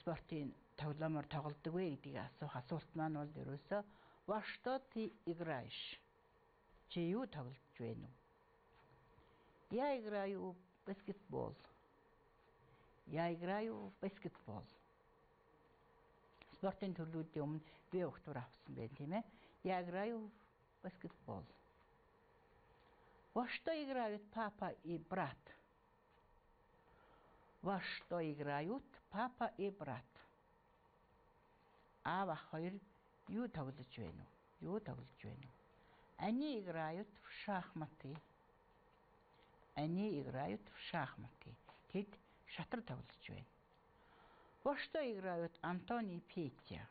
спортын тоглоомор тоглодог вэ гэдгийг асуух асуулт маань бол ерөөсөө во что ты играешь? Чи юу тоглож байна уу? Я играю в баскетбол. Я играю в баскетбол. Спортын төрлүүдийн өмнө би өгтөр авсан байх тийм ээ. Я играю в баскетбол. Во что играют папа и брат? Во что играют папа и брат? Аав ах хоёр юу тоглож байна уу? Юу тоглож байна уу? Они играют в шахматы. Они играют в шахматы. Тэд шатар тоглож байна. Во что играют Антон и Петя?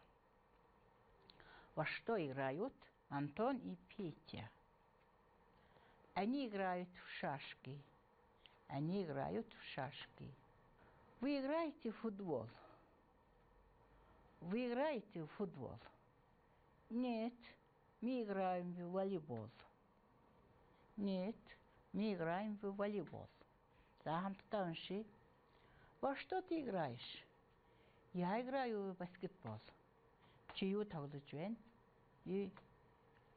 Во что играют Антон и Петя? Они играют в шашки. Они играют в шашки. Вы играете в футбол? Вы играете в футбол? Нет, мы играем в волейбол. Нет, мы играем в волейбол. Хамтдаа Во что ты играешь? Я играю в баскетбол. Чи юу тоглож байна? И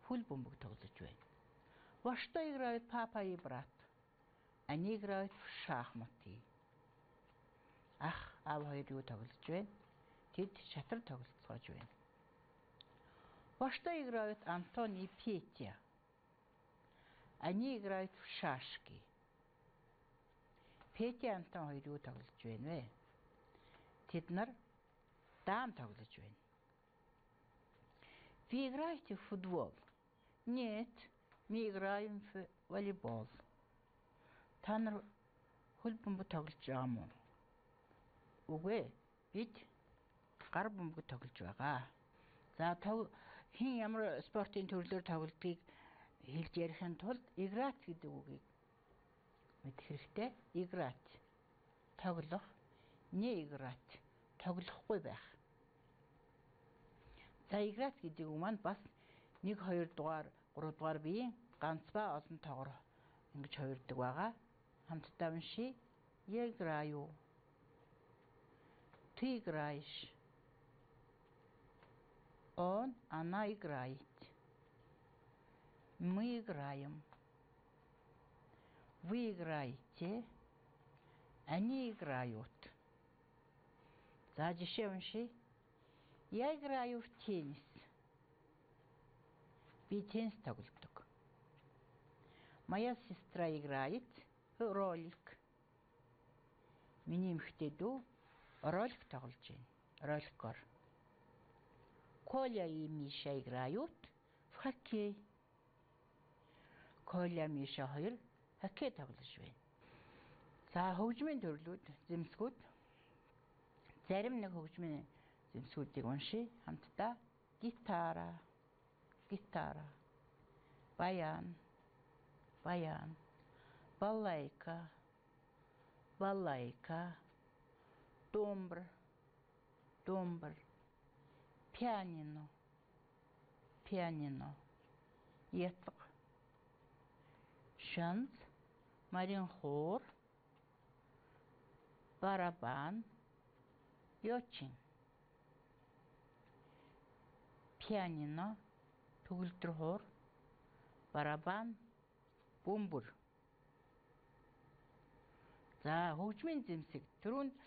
фул бомбог тоглож байна. Во что играют папа и брат? Они играют в шахматы. Ах, аав хоёр юу тоглож байна? Тэд шатар тоглож байна. Во что играют Антон и Петя? Они играют в шашки. Петя Антон хоёр юу тоглож байна вэ? Тэд нар даам тоглож байна. Вы играете в футбол? Нет, мы играем в волейбол. Та нар хөл бөмбөг тоглож байгаа мó? Үгүй, бид гар бөмбөг тоглож байгаа. За хин ямар спортын төрлөөр тоглодгийг хэлж ярихын тулд играть гэдэг үгийг мэдэх хэрэгтэй. Играть тоглох, не играть тоглохгүй байх. За играть гэдэг үг маань бас 1 2 дугаар 3 дугаар биеийн ганц ба олон тоогоор ингэж хувирдаг байгаа. Хамтдаа уншия. Я играю. Ты играешь. Она играет. Мы играем. Вы играете. Они играют. За жишээ уншия. Я играю в теннис. Би теннис тоглодог. Моя сестра играет в ролик. Миний эмэгтэй дүү ролик тоглож байна. Роликоор. Коля и Миша играют в хоккей. Коля, Миша хоёр хоккей тоглож байна. За хөгжмийн төрлүүд, зэмсгүүд. Зарим нэг хөгжмийн зэмсгүүдийг уншия. Хамтдаа гитара, гитара, баян, баян, балалайка, балалайка, домбр, домбр, пианино, пианино, ятг, шанс, маринхор, барабан, ёчин. Пианино, төгөлдөр хуур, барабан, бөмбөр. За хөгжмийн зэмсэг. Түрүүнд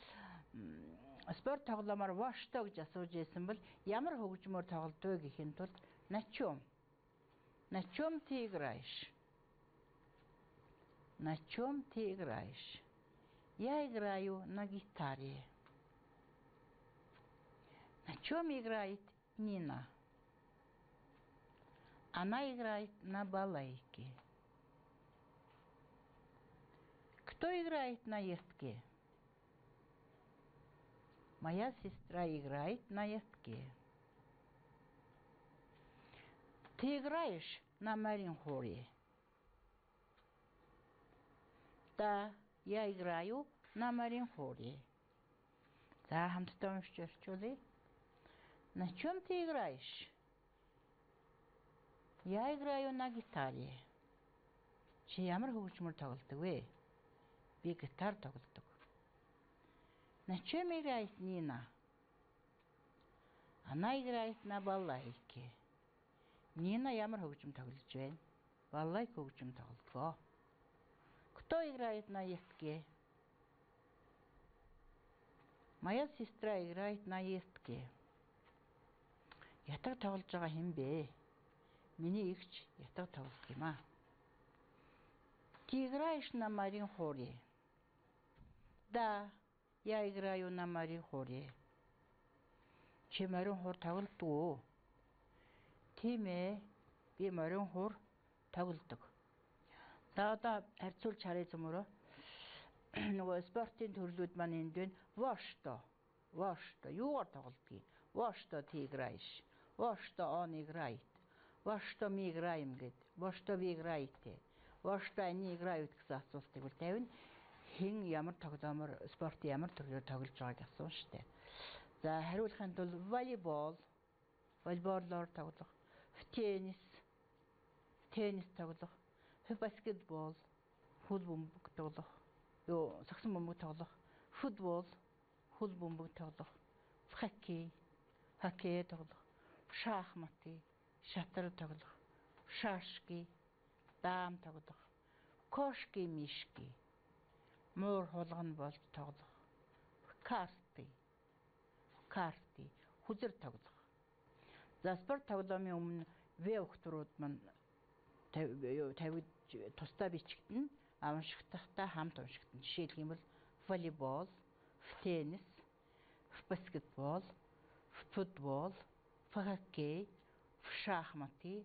спорт тоглоомоор во что гэж асууж байсан бол ямар хөгжмөөр тоглодог вэ гэхийн тулд на чем? На чем ты играешь? На чем ты играешь? Я играю на гитаре. На чем играет Нина? Она играет на балалайке. Кто играет на ятке? Моя сестра играет на ятке. Ты играешь на маринхоре? Да, я играю на маринхоре. За хамтдаа уншчихвээ. На чем ты играешь? Я играю на гитаре. Чи ямар хөгжмөр тоглодог вэ? Би гитар тоглодог. На чем играет Нина? Она играет на балалайке. Нина ямар хөгжим тоглож байна? Балалайка хөгжим тоглоё. Кто играет на естке? Моя сестра играет на естке. Ятаг тоглож байгаа хэн бэ? Миний эгч ятаг тоглох юм аа. Ты играешь на маринхоре? Да, я играю на маринхоре. Чи маринхор тоглодог уу? Тийм ээ. Би маринхор тоглодог. За одоо харьцуулж харъя зөмөрөө. Нөгөө спортын төрлүүд маань энд байна. Во что? Юугаар тоглодгийг? Во что ты играешь? Во что он играет? Во что мы играем гэд. Во что вы играете? Во что они играют гэсэн асуултыг бол тавина. Хэн ямар тоглоомор спорт ямар төрлөөр тоглож байгааг асууна штэ. За хариулахын тулд волейболоор тоглох, теннис тоглох, баскетбол, хөл бөмбөг тоглох, сагсан бөмбөг тоглох, футбол, хөл бөмбөг тоглох, хоккей тоглох, шахматы, шатар тоглох, шашки, дам тоглох, кошки, мишки, муур хулгана болж тоглох, карты, хүзэр тоглох. За спорт тоглоомын өмнө В өгтөрүүд маань тавьж тусдаа бичигдэн уншигдахдаа хамт уншигдэн. Жишээлх юм бол волейбол, теннис, баскетбол, футбол, хоккей, шахматы,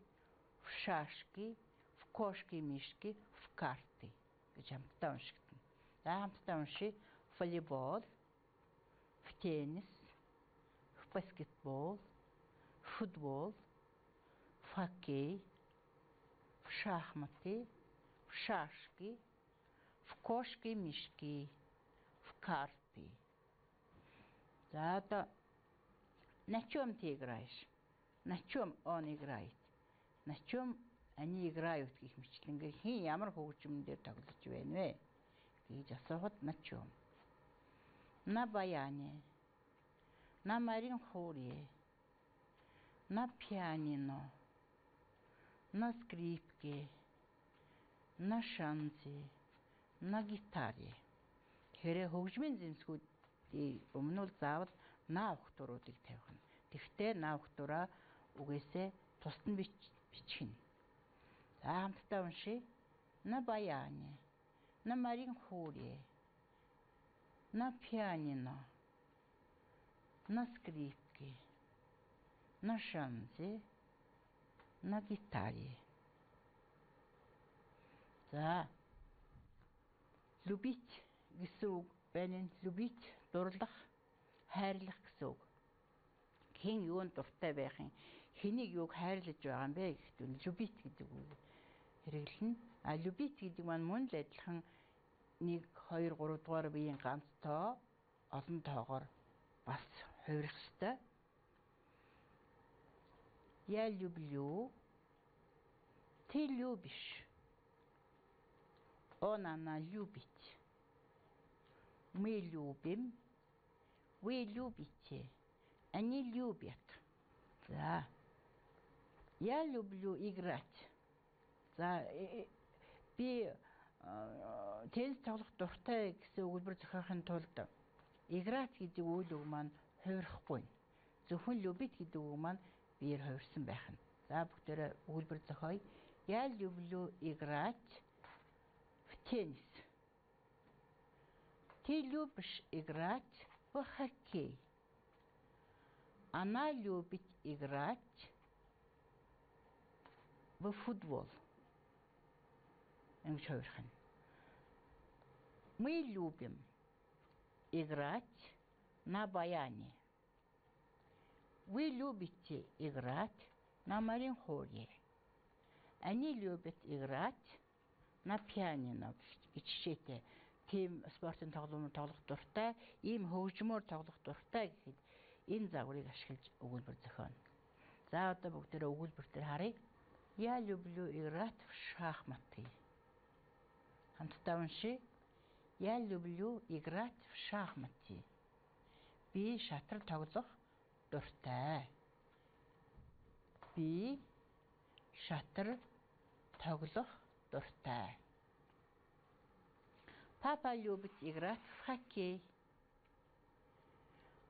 шашки, кошки, мишки, карты гэж хамтдаа уншигдэн. За хамтдаа уншия. Волейбол, теннис, баскетбол, футбол, хоккей, шахматы, шашки, кошки, мишки, карты. За одоо на чем ты играешь? На чем он играет? На чем они играют гэх мэтлэнгээр хин ямар хөгжмөн дээр тоглож байна вэ? Гэж асуухад на чем? На баяне, на маринхоре, на пианино, на скрипке, на шанзе, на гитаре. Тэгэхээр хөгжмийн зэмсгүүдийн өмнө нь заавал на өгтөрүүдийг тавих нь. Тэгвэл на өгтөрөө үгээсээ тусад нь бичих нь. За хамтдаа уншия. На баяне, на маринхоре, на пианино, на скрипке, на шанзе, на гитаре. За любить гэсэн үг байна. Любить дурлах, хайрлах гэсэн үг. Хэн юунд дуртай байх юм? Хэнийг юуг хайрлаж байгаа юм бэ гэхдээ любить гэдэг үг хэрэглэнэ. Любить гэдэг маань мөн л адилхан 1, 2, 3 дугаар биеийн ганц тоо олон тоогоор бас хувирах ёстой. Я люблю, ты любишь. Он, она любит. Мы любим, вы любите. Они любят. За. Я люблю играть. За би теннис тоглох дуртай гэсэн өгүүлбэр зохиохын тулд играть гэдэг үйл үг маань хувирахгүй. Зөвхөн любить гэдэг үг маань биеэр хувирсан байх нь. За бүгдээрээ өгүүлбэр зохиоё. Я люблю играть в теннис. Ты любишь играть в хоккей. Она любит играть в футбол. Мы любим играть на баяне. Вы любите играть на маринхоре. Они любят играть на пианино. Гэжтэй тийм спортын тоглоомор тоглох дуртай, ийм хөгжмөөр тоглох дуртай гэхэд энэ загварыг ашиглаж өгүүлбэр зохионо. За одоо бүгдээрээ өгүүлбэр дээр харъя. Я люблю играть в шахматы. Хамтдаа уншия. Я люблю играть в шахматы. Би шатар тоглох дуртай. Би шатар тоглох дуртай. Папа любит играть в хоккей.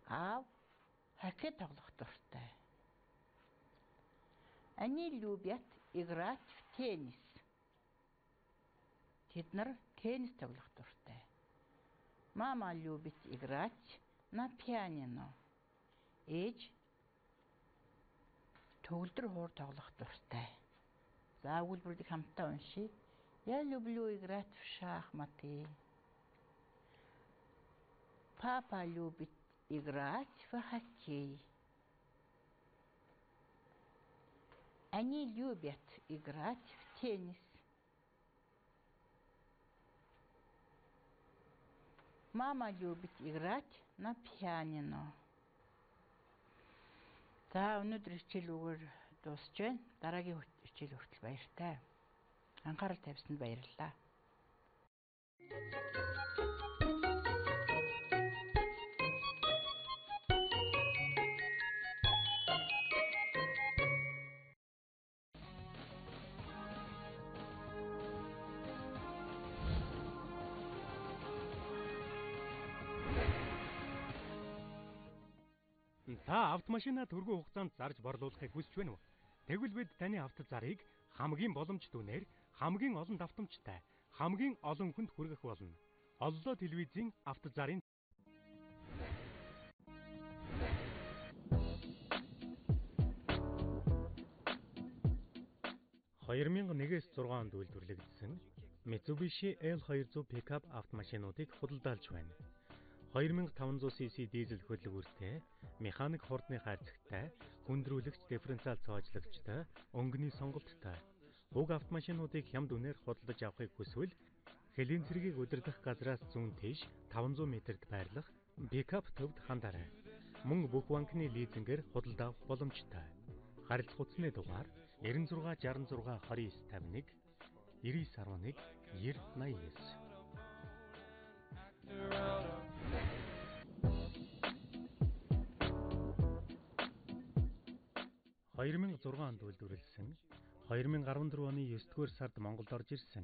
Аав хоккей тоглох дуртай. Они любят играть в теннис. Тэд нар теннис тоглох дуртай. Мама любит играть на пианино. Ээж төгөлдөр хуур тоглох дуртай. За өгүүлбэрийг хамтдаа уншийе. Я люблю играть в шахматы. Папа любит играть в хоккей. Они любят играть в теннис. Мама любит играть на пианино. За өнөөдөр хичээлүүгээр дуусч байна. Дараагийн хичээл хүртэл баяртай. Анхаарал тавьсанд баярлалаа. Та автомашинаа түргэн хугацаанд зарж борлуулахыг хүсэж байна уу? Тэгвэл бид таны автозарыг хамгийн боломжтой үнээр, хамгийн олон давтамжтай, хамгийн олон хүнд хүргэх болно. Оллоо телевизийн автозарын 2001-с 6 онд үйлдвэрлэгдсэн Mitsubishi L200 пикап автомашинуудыг худалдаалж байна. 2500cc дизель хөдөлгөөртэй, механик хурдны хайрцагтай, хүндрүүлэгч дифференциал цоожлагчтай, өнгөний сонголттой. Уг автомашинуудыг хямд үнээр худалдаж авахыг хүсвэл хэлийн цэргийг удирдах газраас зүүн тийш 500 м-д байрлах пикап төвд хандаарай. Мөн бүх банкны лизингээр худалдаа авах боломжтой. Харилцах утасны дугаар 96 66 2951 9911 9089. 2006 онд үйлдвэрлэсэн, 2014 оны 9-р сард Монголд орж ирсэн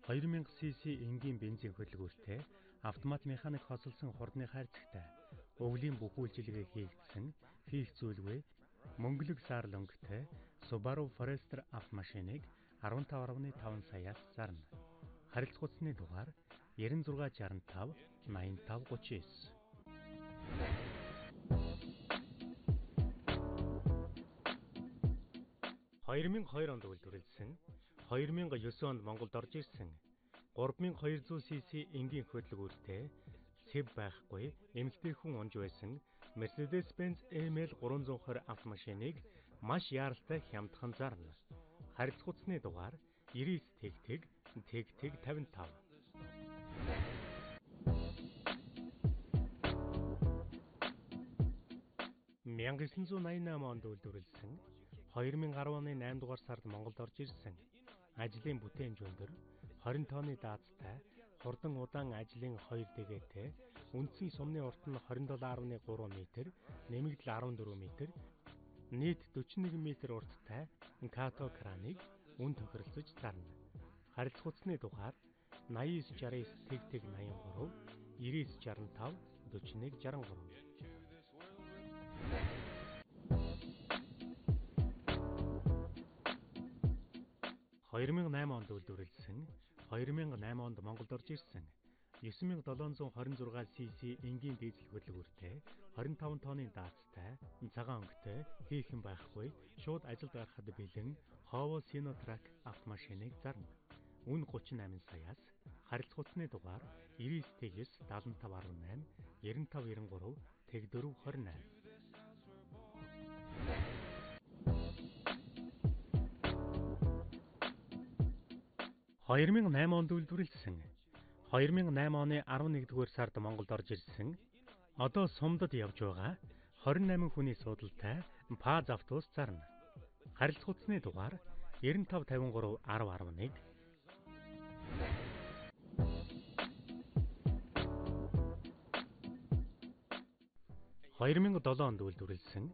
2000cc энгийн бензин хөдөлгөөртэй автомат механик хосолсон хурдны хайрцагтай, өвлийн бүх үйлчилгээ хийгдсэн, хийх зүйлгүй, мөнгөлөг саарл өнгөтэй Subaru Forester автомашиныг 15.5 саяас зарна. Харилцах утасны дугаар 96 65 85 39. 2002 онд үйлдвэрлэсэн, 2009 онд Монголд орж ирсэн 3200cc энгийн хөдөлгөөртэй сэв байхгүй эмэгтэй хүн унж байсан Mercedes-Benz EML 320 автомашиныг маш яаралтай хямдхан зарна. Харилцах утасны дугаар 99 тэгтэг 55. 1988 онд үйлдвэрлэсэн, 2010 оны 8 дугаар сард Монголд орж ирсэн. Ажлын бүтээн өндөр, 20 тонны даацтай, хурдан удаан ажлын 2 дэгээтэй, үндсэн сумны урт нь 27.3 м, нэмэгдэл 14 м, нийт 41 м урттай като краныг үн тохиролцож зарна. Харилцах утасны дугаар 8969 тэгтэг 83 9965 4163. 2008 онд үйлдвэрлэсэн, 2008 онд Монголд орж ирсэн 9726cc энгийн дизель хөдөлгөөртэй, 25 тонны даацтай, цагаан өнгөтэй, хийхэн байхгүй, шууд ажилд гарахад бэлэн Howo Sinotrack автомашиныг зарна. Үн 38 саяас, харилцах утасны дугаар 99 7518 9593 428. 2008 онд үйлдвэрлэсэн, 2008 оны 11-р сард Монголд орж ирсэн, одоо сумдад явж байгаа 28 хүний суудалтай ПАЗ автобус зарна. Харилцах утасны дугаар 9553 1011. 2008 2007 онд үйлдвэрлэсэн